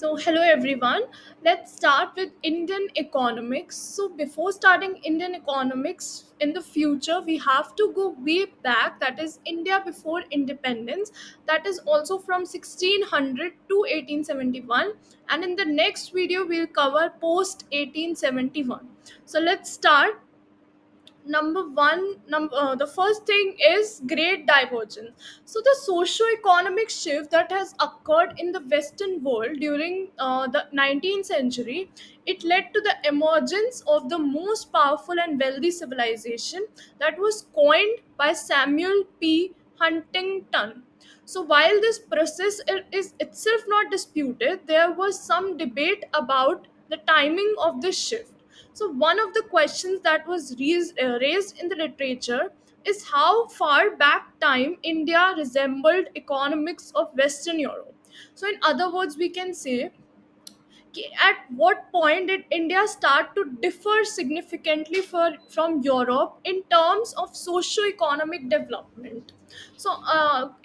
Hello everyone. Let's start with Indian economics. Before starting Indian economics in the future, we have to go way back. That is India before independence. That is also from 1600 to 1871. And in the next video, we'll cover post 1871. Let's start. The first thing is great divergence. So the socio-economic shift that has occurred in the western world during the 19th century, it led to the emergence of the most powerful and wealthy civilization that was coined by Samuel P. Huntington. So while this process is itself not disputed, there was some debate about the timing of this shift. So, one of the questions that was raised in the literature is how far back time India resembled economics of Western Europe. So, in other words, we can say at what point did India start to differ significantly from Europe in terms of socio-economic development?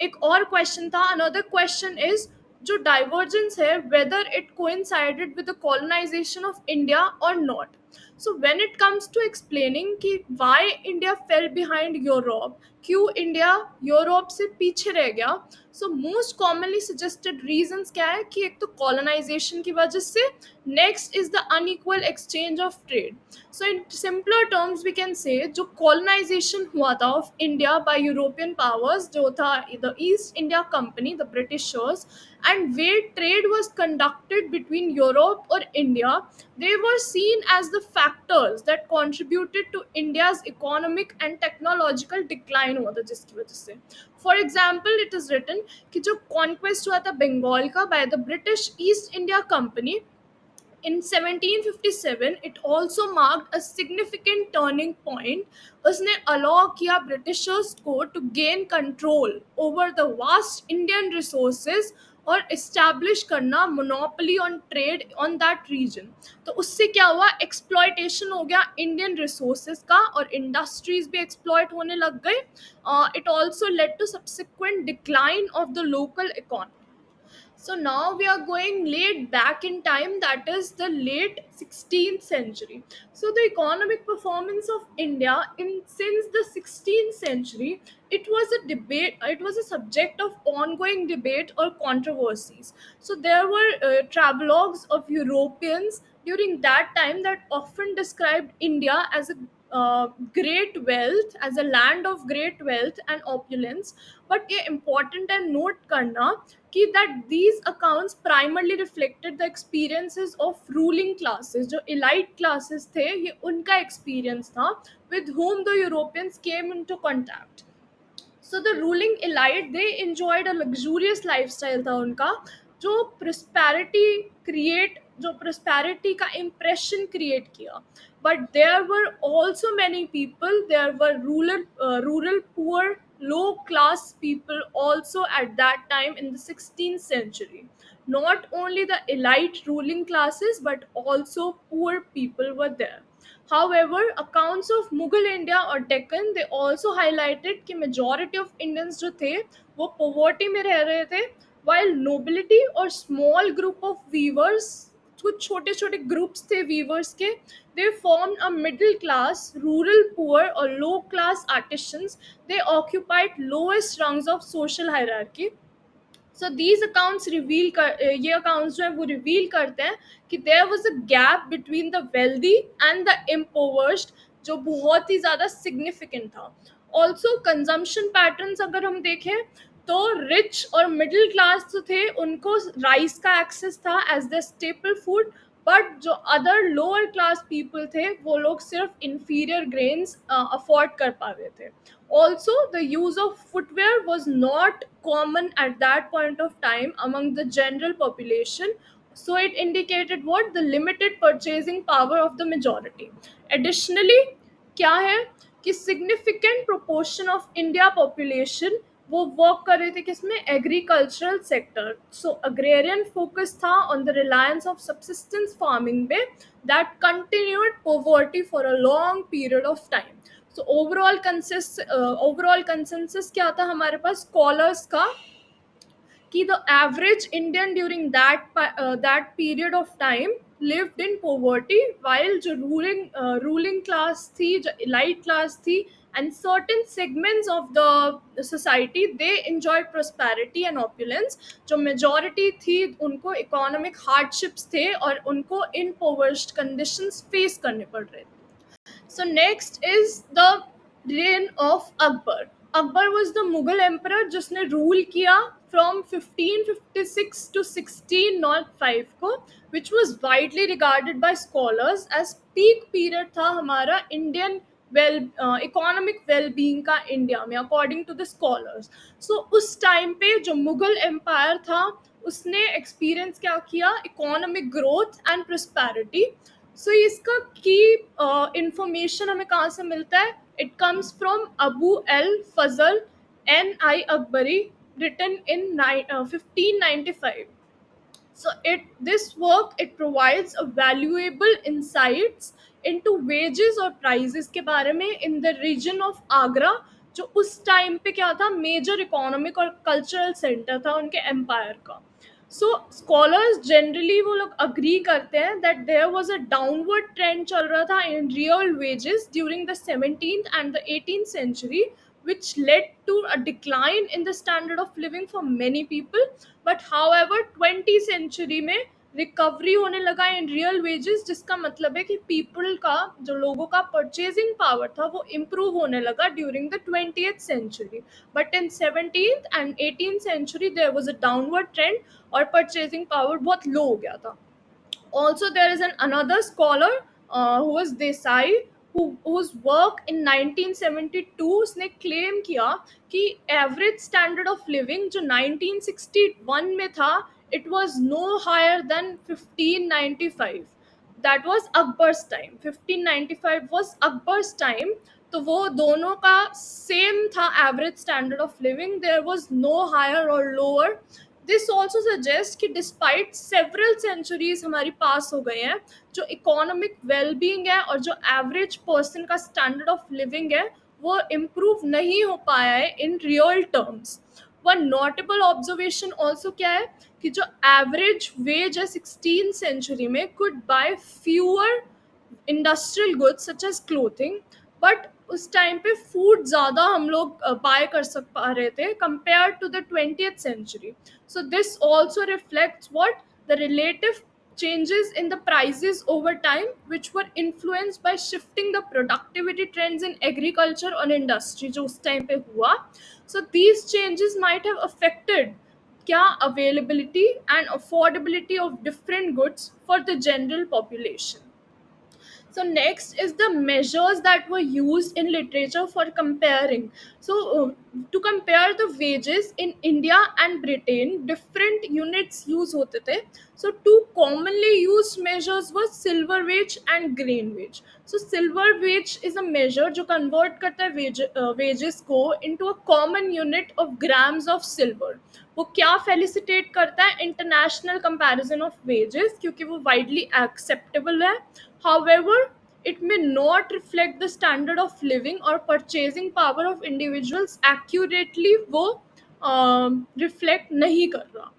एक और question था. Another question is जो divergence है whether it coincided with the colonization of India or not. So when it comes to explaining कि why India fell behind Europe, क्यों India Europe से पीछे रह गया, so most commonly suggested reasons क्या है कि एक तो कॉलोनाइजेशन की वजह से, next is the unequal exchange of trade. So in simpler terms we can say जो कॉलोनाइजेशन हुआ था of India by European powers, जो था the East India Company, the Britishers, and where trade was conducted between Europe or India, they were seen as the factors that contributed to India's economic and technological decline हुआ था, जिसकी वजह से for example it is written कि जो conquest हुआ था बंगाल का by the British East India Company in 1757, it also marked a significant turning point. उसने allow किया ब्रिटिशर्स को to gain control over the vast Indian resources और establish करना monopoly on trade on that region. तो उससे क्या हुआ, exploitation हो गया Indian resources का और industries भी exploit होने लग गए. It also led to subsequent decline of the local economy. So now we are going late back in time, that is the late 16th century. So the economic performance of India in since the 16th century, it was a debate, it was a subject of ongoing debate or controversies. So there were travelogues of Europeans during that time that often described India as a great wealth, as a land of great wealth and opulence. But ये important है note करना कि that these accounts primarily reflected the experiences of ruling classes. जो elite classes थे, ये उनका experience था with whom the Europeans came into contact. So the ruling elite, they enjoyed a luxurious lifestyle था उनका, जो prosperity create, जो prosperity का impression create किया. But there were also many people, there were rural poor, low class people also at that time in the 16th century. Not only the elite ruling classes but also poor people were there. However, accounts of Mughal India or Deccan, they also highlighted कि majority of Indians जो थे वो poverty में रह रहे थे, while nobility और small group of weavers, कुछ छोटे छोटे ग्रुप्स थे वीवर्स के, they formed a middle class, rural poor or low class artisans. They occupied lowest rungs of social hierarchy. So these accounts reveal कर ये अकाउंट्स जो है वो रिवील करते हैं कि there was a gap between the wealthy and the impoverished, जो बहुत ही ज़्यादा सिग्निफिकेंट था. ऑल्सो कंजम्पशन पैटर्न्स अगर हम देखें तो रिच और मिडिल क्लास जो थे उनको राइस का एक्सेस था as the staple food, but जो अदर लोअर क्लास पीपल थे वो लोग सिर्फ inferior grains अफोर्ड कर पा रहे थे. Also, the use of footwear was not common at that point of time among the general population. So it indicated what the limited purchasing power of the majority. Additionally, क्या है कि significant proportion of India population वो work कर रहे थे किसमें, agricultural sector. So agrarian focus था on the reliance of subsistence farming पे, that continued poverty for a long period of time. So overall consensus क्या था हमारे पास स्कॉलर्स का कि the average Indian during that period of time lived in poverty, while जो ruling class थी, जो elite class थी, and certain segments of the society, they enjoyed prosperity and opulence. जो majority थी उनको economic hardships थे और उनको impoverished conditions face करने पड़ रहे थे. So next is the reign of Akbar. Akbar was the Mughal emperor जिसने rule किया from 1556 to 1605 को, which was widely regarded by scholars as peak period था हमारा Indian economic well-being का इंडिया में, according to the scholars. So उस time पे जो मुगल एम्पायर था उसने एक्सपीरियंस क्या किया, economic growth and prosperity. So इसका की इंफॉर्मेशन हमें कहाँ से मिलता है? It comes from Abu al Fazl Ain i Akbari, written in 1595. So this work, it provides a valuable insights into wages और prices के बारे में in the region of Agra, जो उस टाइम पे क्या था, मेजर इकोनॉमिक और कल्चरल सेंटर था उनके एम्पायर का. सो स्कॉलर्स जनरली वो लोग अग्री करते हैं that there was a downward trend चल रहा था in real wages during the 17th and the 18th century, which led to a decline in the standard of living for many people. But however 20th century में recovery होने लगा इन real wages, जिसका मतलब है कि पीपल का, जो लोगों का परचेजिंग पावर था, वो इम्प्रूव होने लगा during the 20th century. But in 17th and 18th century there was a downward trend और परचेजिंग पावर बहुत लो हो गया था. Also, there is another scholar who was Desai, whose work in 1972 उसने claim किया कि average standard of living जो 1961 में था, it was no higher than 1595. That was Akbar's time. 1595 was Akbar's time. तो वो दोनों का सेम था average standard of living. There was no higher और लोअर. दिस ऑल्सो सजेस्ट कि डिस्पाइट सेवरल सेंचुरीज हमारी पास हो गए हैं, जो इकोनॉमिक वेलबींग है और जो एवरेज पर्सन का स्टैंडर्ड ऑफ लिविंग है वो इम्प्रूव नहीं हो पाया है in real terms. One notable observation also क्या है कि जो एवरेज वेज है 16th सेंचुरी में could buy fewer industrial goods such as clothing, but उस टाइम पे फूड ज़्यादा हम लोग बाय कर सक पा रहे थे compare to the 20th century. So this also reflects what the relative changes in the prices over time, which were influenced by shifting the productivity trends in agriculture और industry जो उस टाइम पे हुआ. So these changes might have affected क्या availability and affordability of different goods for the general population. So next is the measures that were used in literature for comparing. So to compare the wages in India and Britain, different units use होते थे. So two commonly used measures were silver wage and grain wage. So silver wage is a measure जो convert करता है wages को into a common unit of grams of silver. वो क्या felicitate करता है? इंटरनेशनल कंपैरिजन ऑफ वेजेस, क्योंकि वो वाइडली एक्सेप्टेबल है. However, it may not reflect the standard of living or purchasing power of individuals accurately. वो reflect नहीं कर रहा.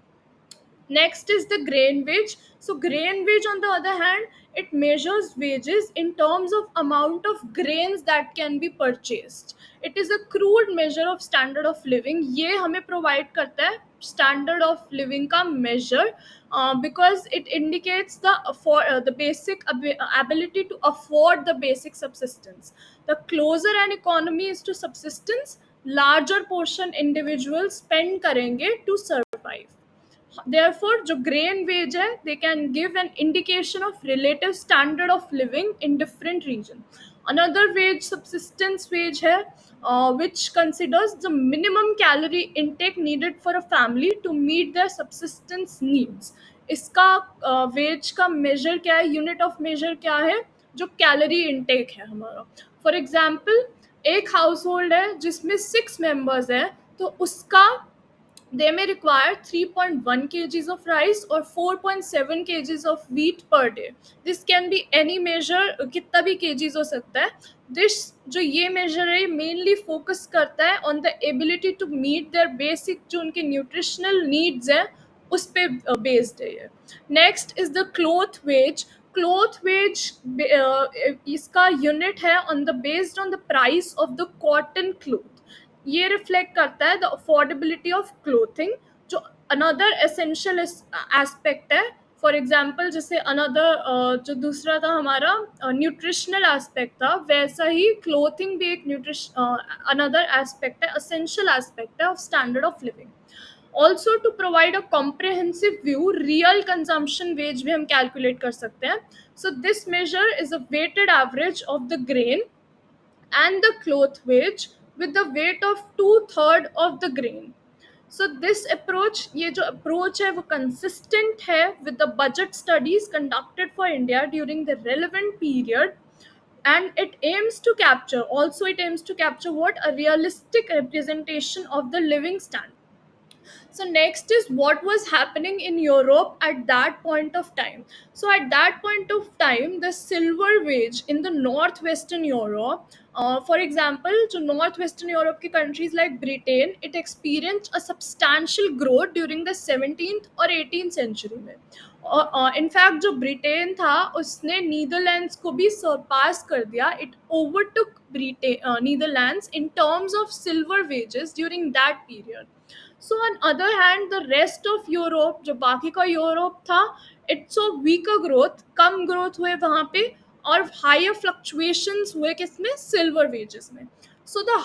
Next is the grain wage. So grain wage, on the other hand, it measures wages in terms of amount of grains that can be purchased. It is a crude measure of standard of living. ये हमें provide करता है standard of living का measure, because it indicates the basic ability to afford the basic subsistence. The closer an economy is to subsistence, larger portion individuals spend करेंगे to survive. Therefore, जो grain wage है, they can give an indication of relative standard of living in different region. Another wage subsistence wage है, which considers the minimum calorie intake needed for a family to meet their subsistence needs. इसका wage का measure क्या है, unit of measure क्या है? जो calorie intake है हमारा. For example, एक household है जिसमें 6 members हैं, तो उसका they may require 3.1 kgs of rice or 4.7 kgs of wheat per day. This can be any measure, कितना भी kgs हो सकता है. This जो ये measure है mainly focus करता है on the ability to meet their basic जो उनके nutritional needs हैं उस पे based है ये. Next is the cloth wage. Cloth wage इसका unit है on the based on the price of the cotton cloth. ये रिफ्लेक्ट करता है द अफोर्डेबिलिटी ऑफ क्लोथिंग, जो अनदर एसेंशियल एस्पेक्ट है. फॉर एग्जाम्पल जैसे अनदर जो दूसरा था हमारा न्यूट्रिशनल एस्पेक्ट था, वैसा ही क्लोथिंग भी एक अनदर एस्पेक्ट है, असेंशियल एस्पेक्ट है of standard of living. Also to provide a comprehensive view, real consumption wage भी हम कैलकुलेट कर सकते हैं. So this measure is a weighted average of the grain and the cloth wage with the weight of 2/3 of the grain. So this approach, ये जो approach है वो consistent है with the budget studies conducted for India during the relevant period, and it aims to capture, also it aims to capture what, a realistic representation of the living standard. So next is what was happening in Europe at that point of time. So at that point of time, the silver wage in the northwestern Europe, for example, to northwestern Europe के countries like Britain, it experienced a substantial growth during the 17th और 18th century में. In fact जो Britain था उसने Netherlands को भी सरपास कर दिया. It overtook Britain Netherlands in terms of silver wages during that period. So on other hand, the rest of Europe, जो बाकी का यूरोप था, it saw weaker growth, come growth हुए वहाँ पे, और higher fluctuations हुए किसमें, silver wages में. So the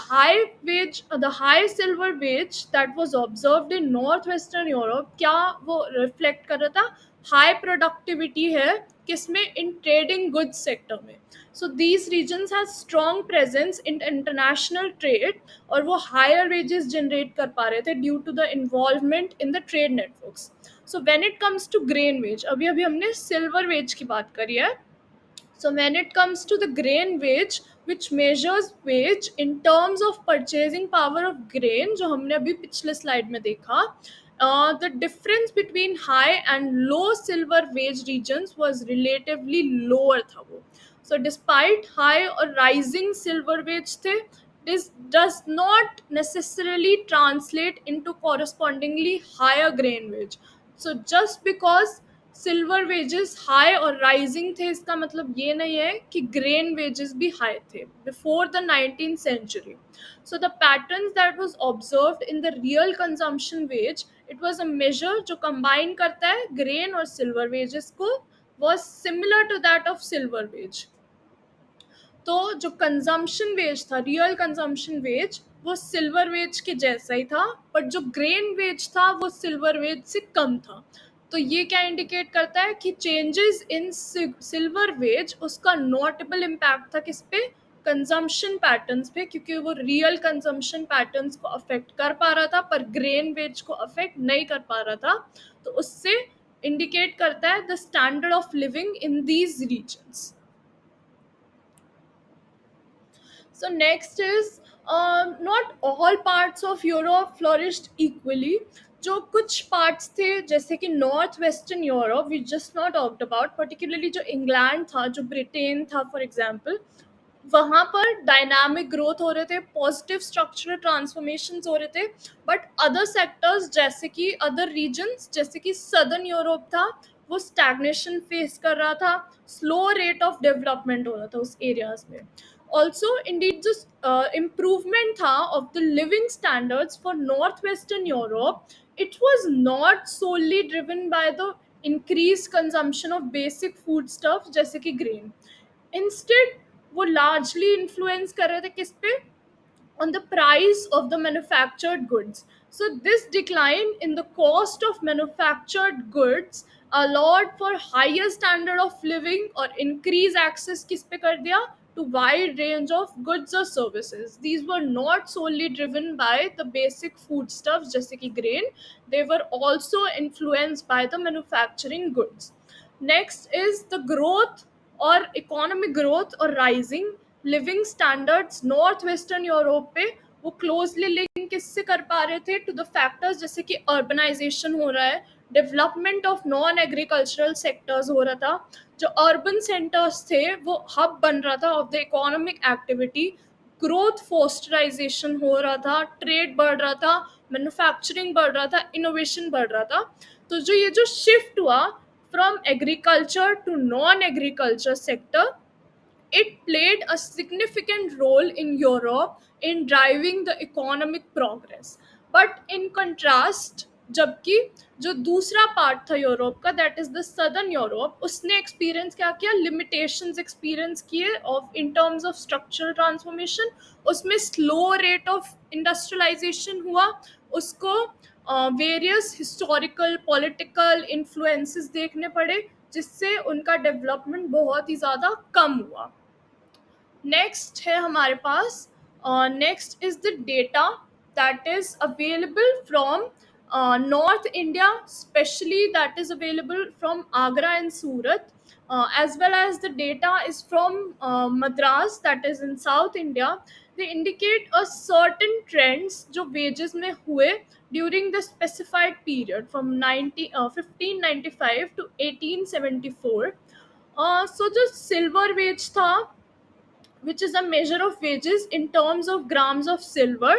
high silver wage that was observed in northwestern Europe, क्या वो reflect कर रहा था, high productivity है किसमें, in trading goods sector में. So these regions have strong presence in international trade, और वो higher wages generate कर पा रहे थे due to the involvement in the trade networks. So when it comes to grain wage, अभी हमने silver wage की बात करी है. So when it comes to the grain wage, which measures wage in terms of purchasing power of grain, जो हमने अभी पिछले slide में देखा, the difference between high and low silver wage regions was relatively lower था वो. So despite high or rising silver wage थे, this does not necessarily translate into correspondingly higher grain wage. So just because silver wages high और rising थे, इसका मतलब ये नहीं है कि ग्रेन वेजेस भी हाई थे before the 19th century. So the patterns that was observed in the real consumption wage, it was a measure जो कंबाइन करता है ग्रेन और सिल्वर वेजेस को, was similar to that of silver wage. तो जो consumption wage था, real consumption wage, वो silver wage के जैसा ही था, बट जो ग्रेन वेज था वो सिल्वर वेज से कम था. तो ये क्या इंडिकेट करता है कि चेंजेस इन सिल्वर वेज, उसका नोटेबल इम्पैक्ट था किस पे, कंजम्पशन पैटर्न्स पे, क्योंकि वो रियल कंजम्पशन पैटर्न्स को अफेक्ट कर पा रहा था पर ग्रेन वेज को अफेक्ट नहीं कर पा रहा था. तो उससे इंडिकेट करता है the standard of living in these regions. So next is, not all parts of Europe flourished equally. जो कुछ पार्ट्स थे जैसे कि north western Europe, we just not talked about, particularly जो इंग्लैंड था, जो ब्रिटेन था फॉर एग्जांपल, वहाँ पर डायनामिक ग्रोथ हो रहे थे, पॉजिटिव स्ट्रक्चरल ट्रांसफॉर्मेशन हो रहे थे. बट अदर सेक्टर्स जैसे कि अदर रीजन्स जैसे कि सदर्न यूरोप था, वो स्टैग्नेशन फेस कर रहा था, स्लो रेट ऑफ डेवलपमेंट हो रहा था उस एरियाज में. Also, indeed, this improvement of the living standards for northwestern Europe, it was not solely driven by the increased consumption of basic foodstuffs जैसे कि grain. Instead, वो largely influence कर रहे थे किस पे, on the price of the manufactured goods. So this decline in the cost of manufactured goods allowed for higher standard of living or increase access किस पे कर दिया, to wide range of goods or services. These were not solely driven by the basic foodstuffs जैसे कि grain, they were also influenced by the manufacturing goods. Next is the growth or economic growth or rising living standards north western Europe पे वो closely link किससे कर पा रहे थे, to the factors जैसे कि अर्बनाइजेशन हो रहा है, development of non agricultural sectors हो रहा था, जो अर्बन सेंटर्स थे वो हब बन रहा था of the economic activity, growth fosterization हो रहा था, ट्रेड बढ़ रहा था, मैन्युफैक्चरिंग बढ़ रहा था, इनोवेशन बढ़ रहा था। तो जो ये जो शिफ्ट हुआ from agriculture to non agriculture sector, it played a significant role in Europe in driving the economic progress. But in contrast, जबकि जो दूसरा पार्ट था यूरोप का, that is the southern Europe, उसने एक्सपीरियंस क्या किया, लिमिटेशंस एक्सपीरियंस किए of in terms of structural transformation. उसमें स्लो रेट ऑफ इंडस्ट्रियलाइजेशन हुआ, उसको वेरियस हिस्टोरिकल पॉलिटिकल इन्फ्लुएंसेस देखने पड़े, जिससे उनका डेवलपमेंट बहुत ही ज़्यादा कम हुआ। नेक्स्ट है हमारे पास, next is the data that is available from North India, specially that is available from Agra and Surat, as well as the data is from Madras, that is in South India. They indicate a certain trends जो wages में हुए during the specified period from 1595 to 1874. So जो silver wage था, which is a measure of wages in terms of grams of silver,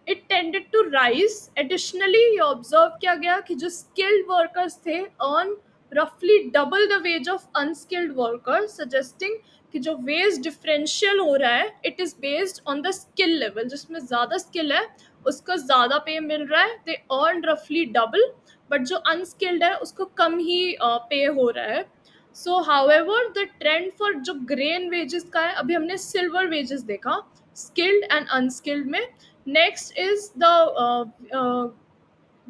it tended to rise. Additionally, ये observe किया गया कि जो skilled workers थे earn roughly double the wage of unskilled workers, suggesting कि जो wage differential हो रहा है, it is based on the skill level. जिसमें ज़्यादा skill है उसको ज़्यादा पे मिल रहा है, they earn roughly double, but जो unskilled है उसको कम ही पे हो रहा है। सो हाउएवर द ट्रेंड फॉर जो ग्रेन वेजेस का है, अभी हमने सिल्वर वेजेस देखा स्किल्ड एंड अनस्किल्ड में। Next is the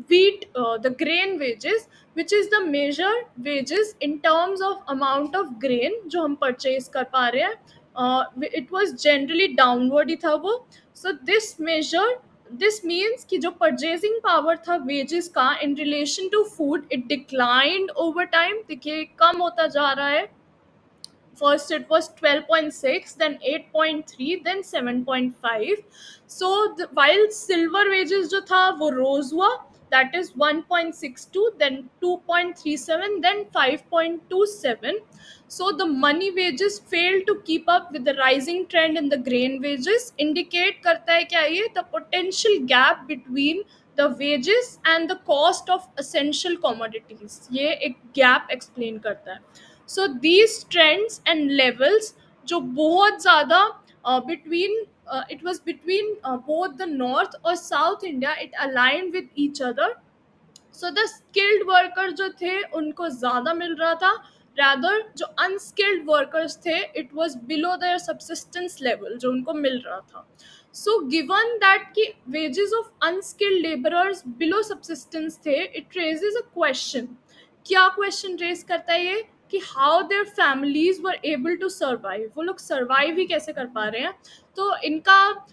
wheat, the grain wages, which is the measured wages in terms of amount of grain जो हम परचेज कर पा रहे हैं। it was generally downward ही था वो। so this means कि जो purchasing power था wages का in relation to food, it declined over time, देखिए कम होता जा रहा है। First it was 12.6, then 8.3, then 7.5. So while silver wages जो था वो rose हुआ, that is 1.62, then 2.37, then 5.27. So the money wages failed to keep up with the rising trend in the grain wages. Indicate करता है क्या ये, the potential gap between the wages and the cost of essential commodities, ये एक gap explain करता है। So these trends and levels जो बहुत ज़्यादा between, it was between both the north और south India, it align with each other. So the skilled worker जो थे उनको ज़्यादा मिल रहा था, रैदर जो अनस्किल्ड वर्कर्स थे it was below their subsistence level जो उनको मिल रहा था। सो गिवन दैट कि wages of unskilled labourers below subsistence थे, इट रेजेस अ क्वेश्चन। क्या क्वेश्चन रेज करता है ये, कि how their families were able to survive, वो लोग सर्वाइव ही कैसे कर पा रहे हैं। तो इनका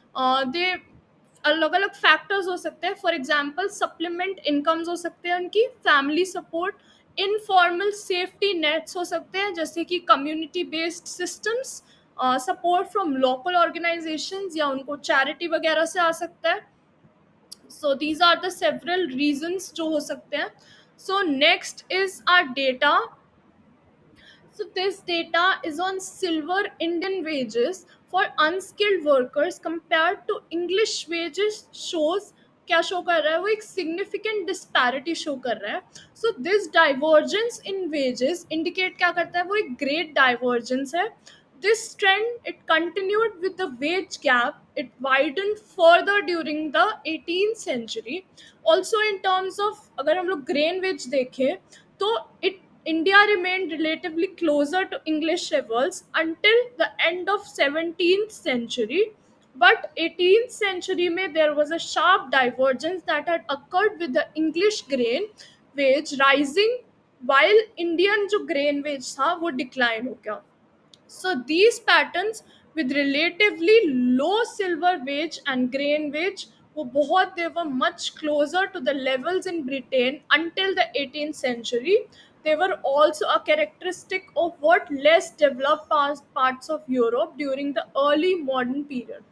दे अलग अलग फैक्टर्स हो सकते हैं। फॉर एग्जाम्पल सप्लीमेंट इनकम्स हो सकते हैं उनकी, family support, informal safety nets हो सकते हैं जैसे कि community based systems, support from local organisations या उनको चैरिटी वगैरह से आ सकता है। So these are the several reasons जो हो सकते हैं। So next is our data. So this data is on silver Indian wages for unskilled workers compared to English wages, shows क्या शो कर रहा है, वो एक सिग्निफिकेंट डिस्पैरिटी शो कर रहा है। So this divergence in wages indicate क्या करता है, वो एक ग्रेट डाइवर्जेंस है। This trend, it continued with the wage gap. It widened further during the 18th century. Also in terms of अगर हम लोग grain wage देखें तो it India remained relatively closer to English levels until the end of 17th century. But 18th century में there was a sharp divergence that had occurred with the English grain wage rising while Indian जो grain wage था वो decline हो गया। So these patterns with relatively low silver wage and grain wage वो बहुत, they were much closer to the levels in Britain until the 18th century. They were also a characteristic of what less developed parts of Europe during the early modern period.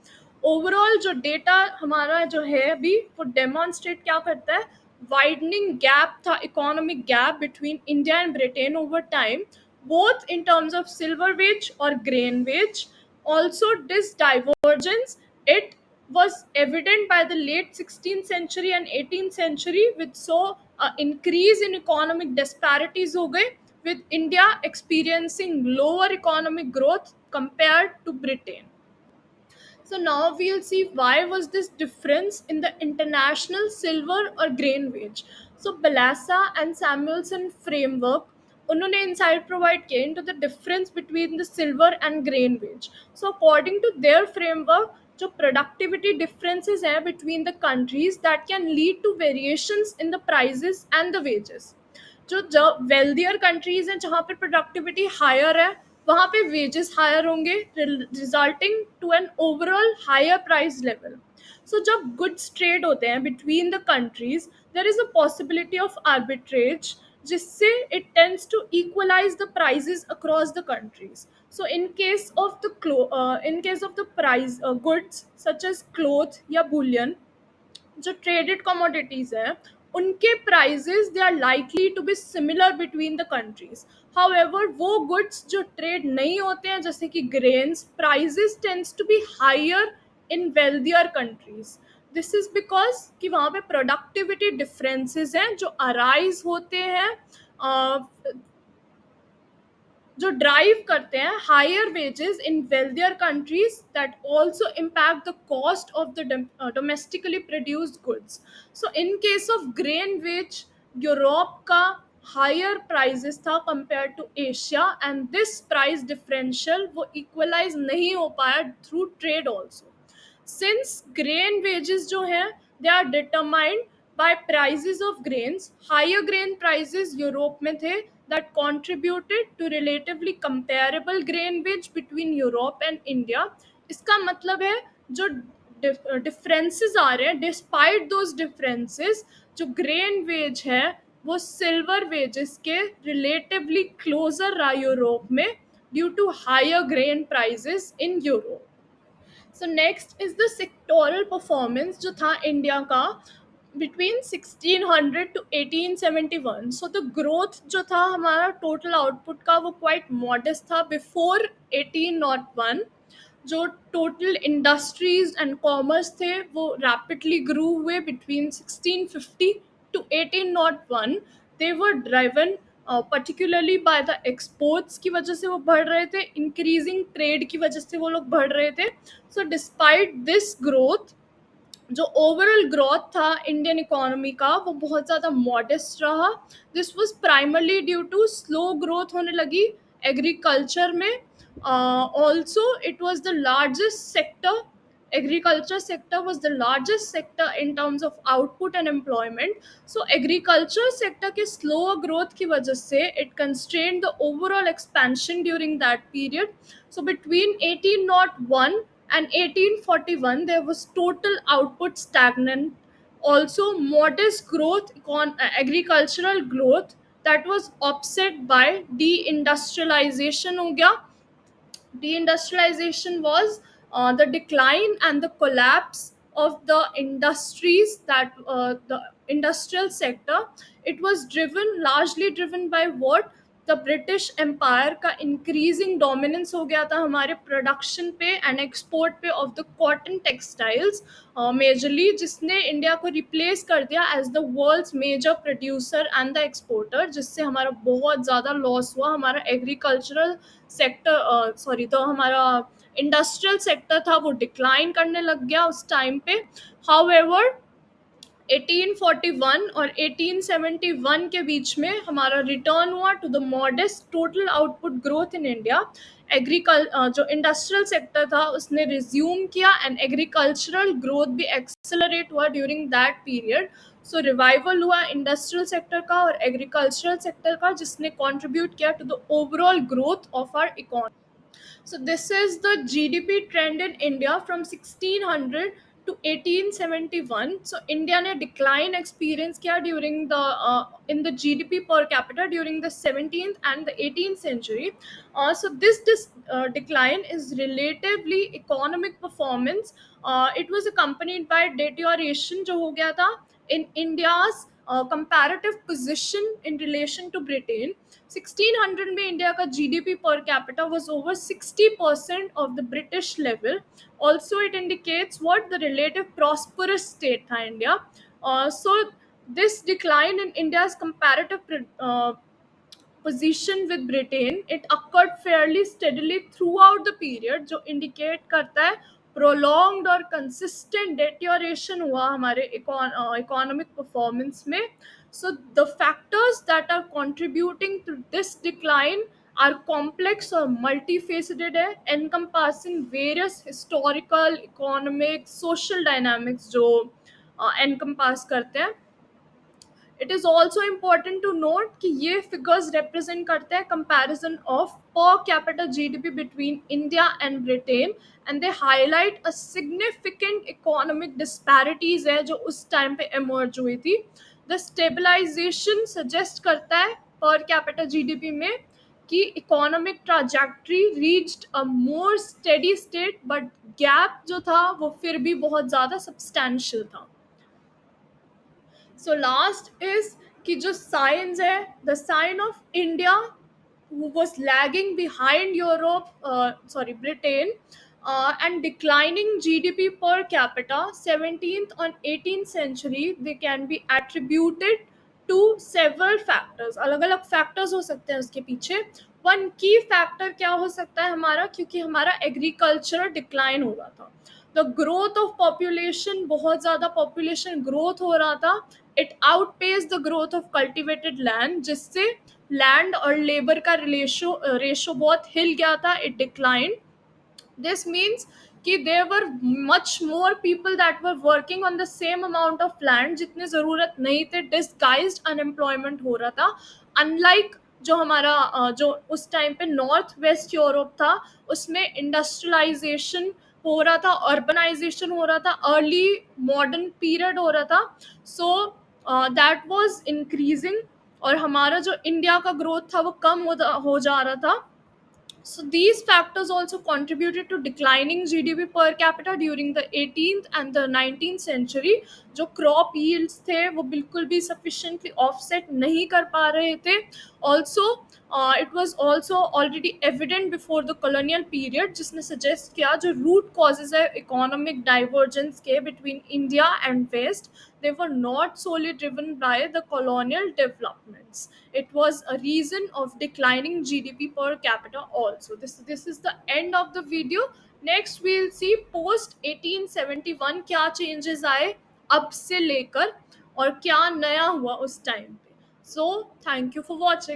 Overall जो data हमारा जो है अभी वो demonstrate क्या करता है, widening gap था, economic gap between India and Britain over time, both in terms of silver wage or grain wage. Also, this divergence, it was evident by the late 16th century and 18th century, which saw an increase in economic disparities हो गए, with India experiencing lower economic growth compared to Britain. So now we'll see why was this difference in the international silver or grain wage. So Balassa and Samuelson framework, उन्होंने insight provide किए into the difference between the silver and grain wage. So according to their framework, जो productivity differences हैं between the countries that can lead to variations in the prices and the wages. जो wealthier countries हैं जहाँ पे productivity higher है, वहाँ पे wages higher होंगे, resulting to an overall higher price level. So जब गुड्स ट्रेड होते हैं between the countries, there is a possibility of arbitrage, जिससे it tends to equalise the prices across the countries. So in case of the price goods such as cloth या bullion, जो traded commodities हैं, उनके prices they are likely to be similar between the countries. However वो goods जो trade नहीं होते हैं जैसे कि grains, prices tends to be higher in wealthier countries. This is because कि वहाँ पे प्रोडक्टिविटी डिफरेंसेस हैं जो अराइज होते हैं, जो ड्राइव करते हैं higher wages in wealthier countries, that also impact the cost of the domestically produced goods. So in case of grain wage, Europe का हायर प्राइजेस था compare to Asia, and this price differential वो equalise नहीं हो पाया through trade also. Since grain wages जो हैं they are determined by prices of grains, higher grain prices Europe में थे that contributed to relatively comparable grain wage between Europe and India. इसका मतलब है जो डिफरेंसेस आ रहे हैं, डिस्पाइट दोज डिफरेंसेस, जो ग्रेन वेज है वो सिल्वर वेजेस के रिलेटिवली क्लोजर रहा यूरोप में due to higher grain prices in Europe. So next is the sectoral performance जो था इंडिया का between 1600 to 1871. So the growth जो था हमारा total output का वो quite modest था before 1801. जो total industries and commerce थे वो rapidly grew हुए between 1650 to 1801. They were driven particularly by the exports की वजह से वो बढ़ रहे थे, increasing trade की वजह से वो लोग बढ़ रहे थे. So despite this growth, जो ओवरऑल ग्रोथ था इंडियन इकोनॉमी का वो बहुत ज़्यादा मॉडेस्ट रहा. This was primarily due to slow growth होने लगी एग्रीकल्चर में. Also it was the largest sector, agriculture sector was the largest sector in terms of output and employment. So agriculture sector के slower growth की वजह से it constrained the overall expansion during that period. So between 1801 and 1841 there was total output stagnant. Also modest growth agricultural growth that was offset by deindustrialization हो गया. Deindustrialization was the decline and the collapse of the industries, that the industrial sector. It was largely driven by what, the British empire का increasing dominance हो गया था हमारे production पे and export पे of the cotton textiles majorly, जिसने India को replace कर दिया as the world's major producer and the exporter, जिससे हमारा बहुत ज़्यादा लॉस हुआ. हमारा एग्रीकल्चरल सेक्टर तो हमारा इंडस्ट्रियल सेक्टर था वो डिक्लाइन करने लग गया उस टाइम पे. हाउएवर 1841 और 1871 के बीच में हमारा रिटर्न हुआ to the modest total output growth in India. जो इंडस्ट्रियल सेक्टर था उसने रिज्यूम किया एंड एग्रीकल्चरल ग्रोथ भी एक्सेलरेट हुआ during that period. So revival हुआ इंडस्ट्रियल सेक्टर का और एग्रीकल्चरल सेक्टर का, जिसने कॉन्ट्रीब्यूट किया to the overall growth of our economy. So this is the GDP trend in India from 1600 to 1871. So India ने decline experience किया during the in the GDP per capita during the 17th and the 18th century. So this decline is relatively economic performance. It was accompanied by deterioration जो हो गया था in India's comparative position in relation to Britain. 1600 में India का GDP per capita was over 60% of the British level. Also, it indicates what the relative prosperous state था India. So this decline in India's comparative position with Britain, it occurred fairly steadily throughout the period, जो indicate करता है prolonged और consistent deterioration हुआ हमारे economic performance में. So the factors that are contributing to this decline are complex or multifaceted है, encompassing various historical, economic, social dynamics जो encompass करते हैं. It is also important to note कि ये figures represent करते हैं comparison of per capita GDP between India and Britain, and they highlight a significant economic disparities है जो उस time पे emerge हुई थी. The stabilization suggest करता है per capita GDP में कि economic trajectory reached a more steady state, but gap जो था वो फिर भी बहुत ज़्यादा substantial था. So last is कि जो signs है, the sign of India who was lagging behind Europe, Britain, and declining GDP per capita 17th and 18th century, they can be attributed to several factors. अलग अलग factors हो सकते हैं उसके पीछे. One key factor क्या हो सकता है हमारा, क्योंकि हमारा agriculture decline हो रहा था. The growth of population, बहुत ज़्यादा population growth हो रहा था. It outpaced the growth of cultivated land, जिससे लैंड और लेबर का रेशो बहुत हिल गया था. It decline. This means कि there were much more people that were working on the same amount of land जितने ज़रूरत नहीं थे. Disguised unemployment हो रहा था. Unlike जो हमारा जो उस टाइम पे नॉर्थ वेस्ट यूरोप था, उसमें इंडस्ट्रियलाइजेशन हो रहा था, अर्बनाइजेशन हो रहा था, अर्ली मॉडर्न पीरियड हो रहा था. सो दैट वाज इंक्रीजिंग, और हमारा जो इंडिया का ग्रोथ था वो कम हो जा रहा था. So these factors also contributed to declining GDP per capita during the 18th and the 19th century. जो crop yields थे वो बिल्कुल भी sufficiently offset नहीं कर पा रहे थे. Also, it was also already evident before the colonial period, जिसने suggest किया जो root causes है economic divergence के between India and West, they were not solely driven by the colonial developments. It was a reason of declining GDP per capita also. This is the end of the video. Next we'll see post 1871 क्या changes आए अब से लेकर और क्या नया हुआ उस टाइम पे. So thank you for watching.